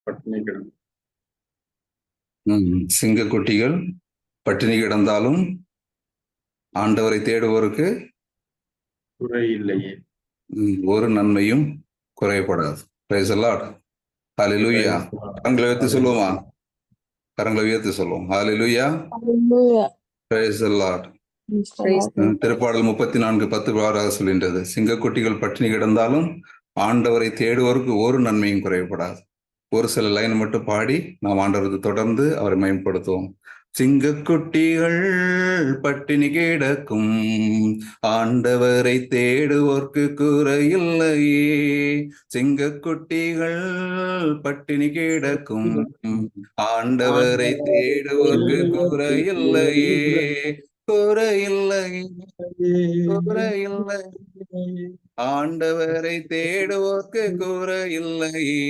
பட்டினி கிடந்து சிங்கக்குட்டிகள் பட்டினி கிடந்தாலும் ஆண்டவரை தேடுவோருக்கு குறை இல்லையே. ஒரு நன்மையும் குறைபடாது. Praise the Lord. Hallelujah. கரங்களை உயர்த்தி சொல்லுவோமா? கரங்களை உயர்த்தி சொல்லுவோம். Hallelujah. Praise the Lord. திருப்பாடல் 34:10 சொல்கின்றது, சிங்கக்குட்டிகள் பட்டினி கிடந்தாலும் ஆண்டவரை தேடுவோருக்கு ஒரு நன்மையும் குறைபடாது. ஒரு சில லைன் மட்டும் பாடி நாம் ஆண்டவருக்கு தொடர்ந்து அவரை மேம்படுத்துவோம். சிங்கக்குட்டிகள் பட்டினி கிடக்கும் ஆண்டவரை தேடுவோர்க்கு குறையில்லையே. சிங்கக்குட்டிகள் பட்டினி கிடக்கும் ஆண்டவரை தேடுவோர்க்கு குறையில்லையே. குறையில்லையே, குறையில்லை, ஆண்டவரை தேடுவோர்க்கு குறையில்லையே.